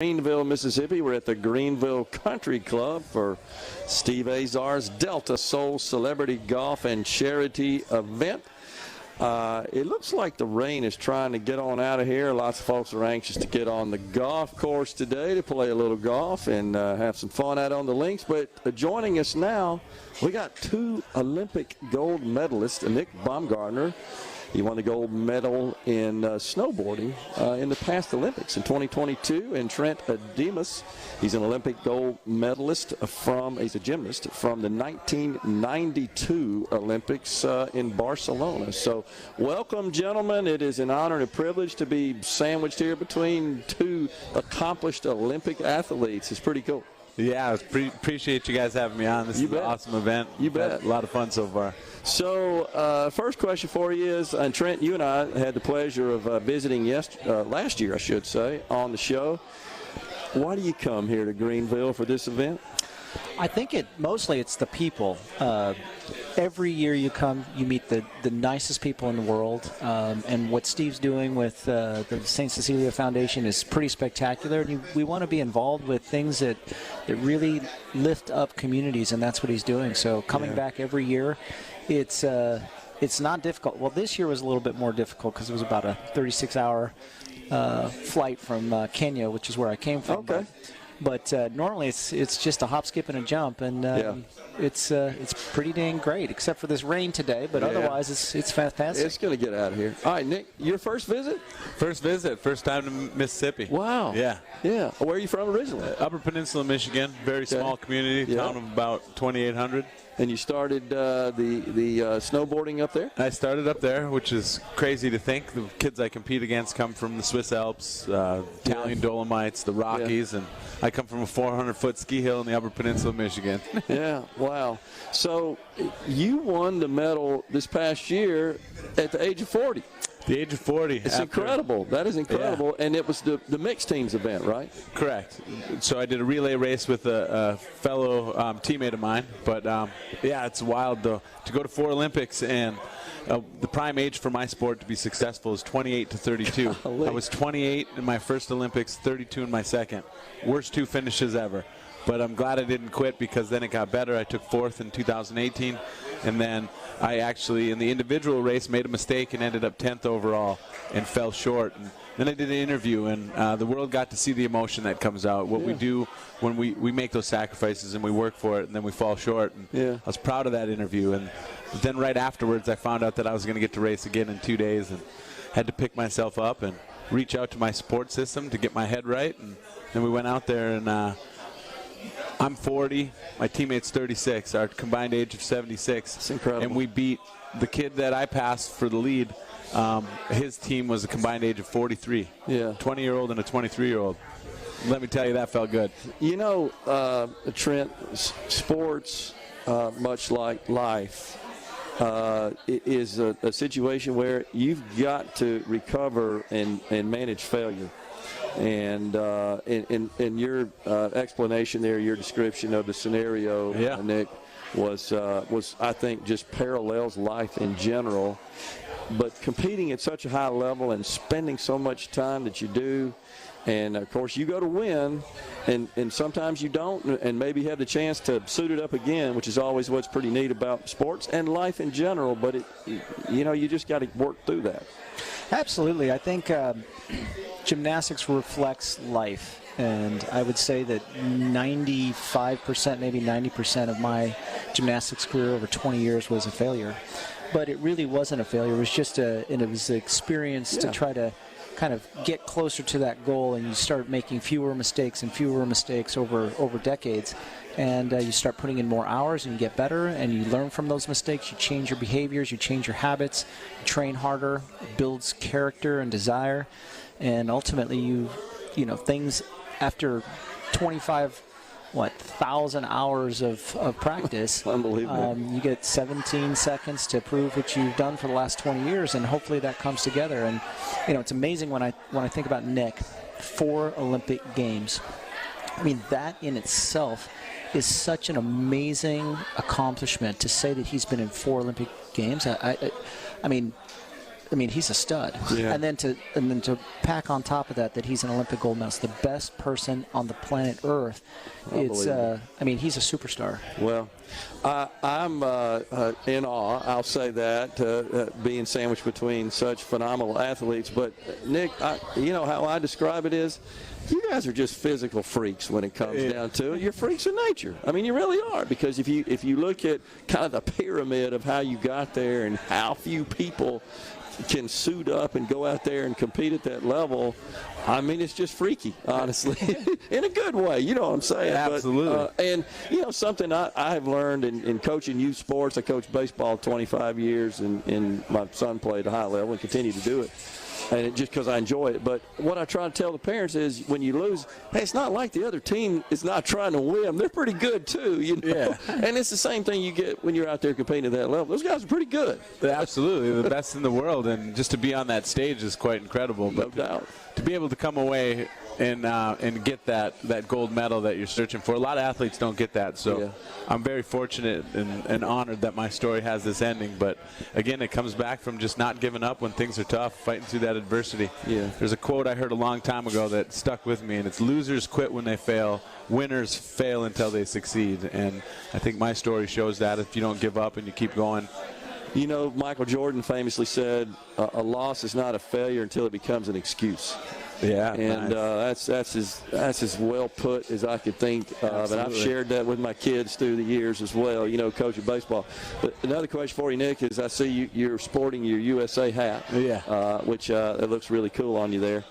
Greenville, Mississippi. We're at the Greenville Country Club for Steve Azar's Delta Soul Celebrity Golf and Charity event. It looks like the rain is trying to get on out of here. Lots of folks are anxious to get on the golf course today to play a little golf and have some fun out on the links. But joining us now, we got two Olympic gold medalists, Nick Baumgartner. He won the gold medal in snowboarding in the past Olympics in 2022. And Trent Dimas, he's an Olympic gold medalist he's a gymnast from the 1992 Olympics in Barcelona. So welcome, gentlemen. It is an honor and a privilege to be sandwiched here between two accomplished Olympic athletes. It's pretty cool. Yeah, appreciate you guys having me on. This is an awesome event. You bet. A lot of fun so far. So, first question for you is, and Trent, you and I had the pleasure of visiting last year, I should say, on the show. Why do you come here to Greenville for this event? I think mostly it's the people. Every year you come, you meet the nicest people in the world, and what Steve's doing with the St. Cecilia Foundation is pretty spectacular. And we want to be involved with things that really lift up communities, and that's what he's doing. So coming back every year, it's not difficult. Well, this year was a little bit more difficult because it was about a 36-hour flight from Kenya, which is where I came from. Okay. But normally it's just a hop, skip, and a jump, and it's pretty dang great, except for this rain today. But otherwise, it's fantastic. It's going to get out of here. All right, Nick, your first visit? First time to Mississippi. Wow. Yeah. Yeah. Where are you from originally? Upper Peninsula, Michigan. Very small community, town of about 2,800. And you started the snowboarding up there? I started up there, which is crazy to think. The kids I compete against come from the Swiss Alps, Italian Dolomites, the Rockies, and I come from a 400-foot ski hill in the Upper Peninsula, Michigan. Yeah, wow. So you won the medal this past year at the age of 40. The age of 40. It's incredible. That is incredible. Yeah. And it was the mixed teams event, right? Correct. So I did a relay race with a fellow teammate of mine. But, it's wild, though, to go to 4 Olympics. And the prime age for my sport to be successful is 28 to 32. I was 28 in my first Olympics, 32 in my second. Worst 2 finishes ever. But I'm glad I didn't quit because then it got better. I took 4th in 2018. And then I actually, in the individual race, made a mistake and ended up 10th overall and fell short. And then I did an interview, and the world got to see the emotion that comes out, what we do when we make those sacrifices and we work for it, and then we fall short. And I was proud of that interview. And then right afterwards, I found out that I was going to get to race again in 2 days and had to pick myself up and reach out to my support system to get my head right. And then we went out there, and I'm 40, my teammate's 36, our combined age of 76. That's incredible. And we beat the kid that I passed for the lead. His team was a combined age of 43. Yeah. 20-year-old and a 23-year-old. Let me tell you, that felt good. You know, Trent, sports, much like life, is a situation where you've got to recover and manage failure. And in your explanation there, your description of the scenario, Nick, was I think just parallels life in general. But competing at such a high level and spending so much time that you do, and of course you go to win, and sometimes you don't, and maybe have the chance to suit it up again, which is always what's pretty neat about sports and life in general. But you just got to work through that. Absolutely. I think gymnastics reflects life, and I would say that 95%, maybe 90% of my gymnastics career over 20 years was a failure. But it really wasn't a failure. It was just an experience to try to kind of get closer to that goal, and you start making fewer mistakes and fewer mistakes over decades. And you start putting in more hours, and you get better, and you learn from those mistakes. You change your behaviors, you change your habits, you train harder, it builds character and desire. And ultimately, things after 25,000 hours of practice. Unbelievable. You get 17 seconds to prove what you've done for the last 20 years, and hopefully that comes together. And it's amazing when I think about Nick, 4 Olympic Games. I mean, that in itself is such an amazing accomplishment to say that he's been in 4 Olympic Games. I mean, I mean, he's a stud. Yeah. And then to pack on top of that he's an Olympic gold medalist, the best person on the planet Earth. I mean, he's a superstar. Well, I'm in awe. I'll say that, being sandwiched between such phenomenal athletes. But Nick, you know how I describe it is, you guys are just physical freaks when it comes down to it. You're freaks of nature. I mean, you really are, because if you look at kind of the pyramid of how you got there and how few people can suit up and go out there and compete at that level, I mean, it's just freaky, honestly, in a good way. You know what I'm saying? Absolutely. But, and, you know, something I have learned in coaching youth sports, I coached baseball 25 years, and my son played at a high level and continue to do it. And just because I enjoy it. But what I try to tell the parents is, when you lose, hey, it's not like the other team is not trying to win. They're pretty good too, you know. Yeah. And it's the same thing you get when you're out there competing at that level. Those guys are pretty good. Absolutely, the best in the world, and just to be on that stage is quite incredible. No doubt. To be able to come away and get that gold medal that you're searching for. A lot of athletes don't get that, so yeah. I'm very fortunate and honored that my story has this ending. But again, it comes back from just not giving up when things are tough, fighting through that adversity. Yeah. There's a quote I heard a long time ago that stuck with me, and it's, losers quit when they fail, winners fail until they succeed. And I think my story shows that if you don't give up and you keep going. You know, Michael Jordan famously said, a loss is not a failure until it becomes an excuse. Yeah, and nice. that's as well put as I could think of, and I've shared that with my kids through the years as well, you know, coaching baseball. But another question for you, Nick, is I see you're sporting your USA hat, which it looks really cool on you there.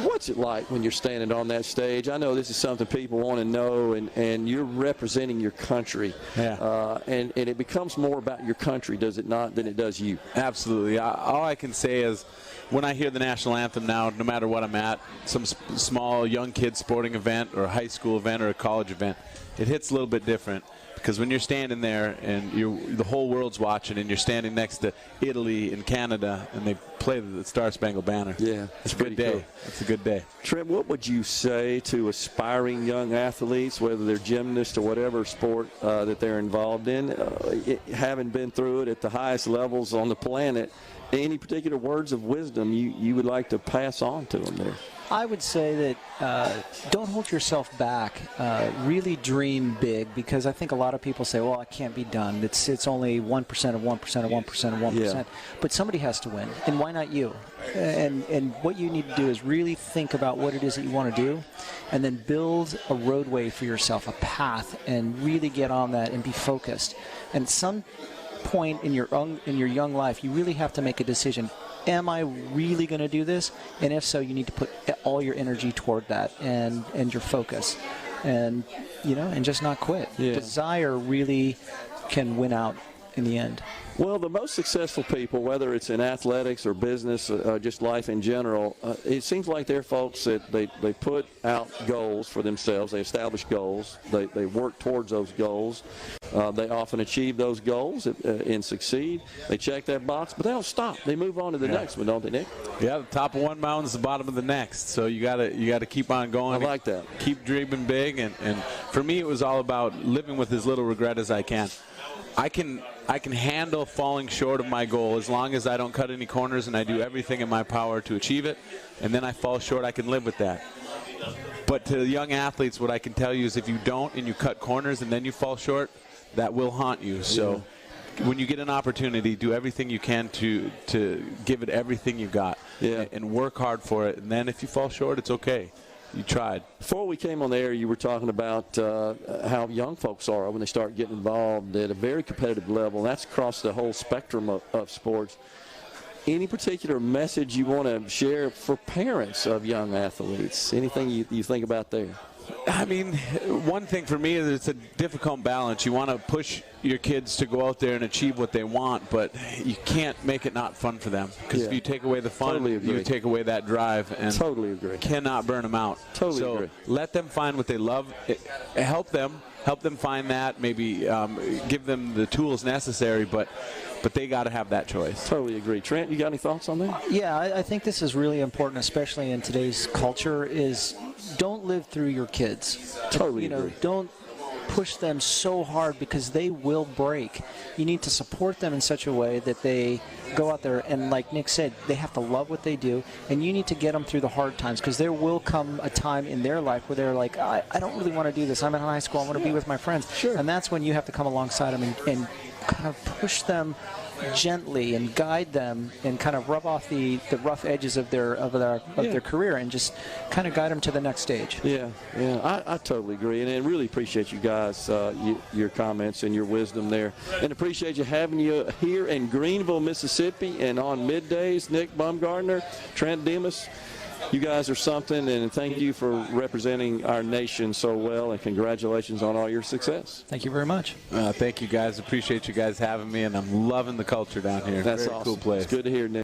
What's it like when you're standing on that stage? I know this is something people want to know, and you're representing your country. Yeah. And it becomes more about your country, does it not, than it does you? Absolutely. All I can say is, when I hear the national anthem now, no matter what I'm at, some small young kid sporting event or a high school event or a college event, it hits a little bit different. Because when you're standing there and the whole world's watching, and you're standing next to Italy and Canada, and they play the Star-Spangled Banner. Yeah, it's a good day. Cool. It's a good day. Trent, what would you say to aspiring young athletes, whether they're gymnasts or whatever sport that they're involved in, having been through it at the highest levels on the planet? Any particular words of wisdom you would like to pass on to them there? I would say that don't hold yourself back. Really dream big, because I think a lot of people say, well, it can't be done. It's only 1% of 1% of 1% of 1%. Yeah. But somebody has to win, and why not you? And what you need to do is really think about what it is that you want to do, and then build a roadway for yourself, a path, and really get on that and be focused. And some point in your young life, you really have to make a decision. Am I really going to do this? And if so, you need to put all your energy toward that and your focus, and and just not quit. Yeah. Desire really can win out in the end. Well, the most successful people, whether it's in athletics or business, just life in general, it seems like they're folks that they put out goals for themselves. They establish goals. They work towards those goals. They often achieve those goals and succeed. They check that box, but they don't stop. They move on to the next one, don't they, Nick? Yeah, the top of one mountain is the bottom of the next. So you gotta keep on going. I like that. Keep dreaming big. And for me, it was all about living with as little regret as I can. I can handle falling short of my goal as long as I don't cut any corners and I do everything in my power to achieve it. And then I fall short, I can live with that. But to the young athletes, what I can tell you is, if you don't and you cut corners and then you fall short, that will haunt you. So when you get an opportunity, do everything you can to give it everything you got, and work hard for it. And then if you fall short, it's okay. You tried. Before we came on the air, you were talking about how young folks are when they start getting involved at a very competitive level, and that's across the whole spectrum of sports. Any particular message you want to share for parents of young athletes? Anything you think about there? I mean, one thing for me is it's a difficult balance. You want to push your kids to go out there and achieve what they want, but you can't make it not fun for them. Because if you take away the fun, you take away that drive, and totally agree. Cannot burn them out. Totally agree. Let them find what they love. Help them find that. Maybe give them the tools necessary, but they got to have that choice. Totally agree. Trent, you got any thoughts on that? Yeah, I think this is really important, especially in today's culture, is don't live through your kids. Totally agree. Don't push them so hard because they will break. You need to support them in such a way that they go out there and, like Nick said, they have to love what they do, and you need to get them through the hard times, because there will come a time in their life where they're like, I don't really want to do this. I'm in high school. I want to be with my friends. Sure. And that's when you have to come alongside them and kind of push them gently and guide them and kind of rub off the rough edges of their career and just kind of guide them to the next stage. Yeah, I totally agree, and I really appreciate you guys, your comments and your wisdom there, and appreciate you having you here in Greenville, Mississippi, and on Middays. Nick Baumgartner, Trent Dimas, you guys are something, and thank you for representing our nation so well, and congratulations on all your success. Thank you very much. Thank you guys. Appreciate you guys having me, and I'm loving the culture down here. That's Very awesome. Cool place. It's good to hear, Nick.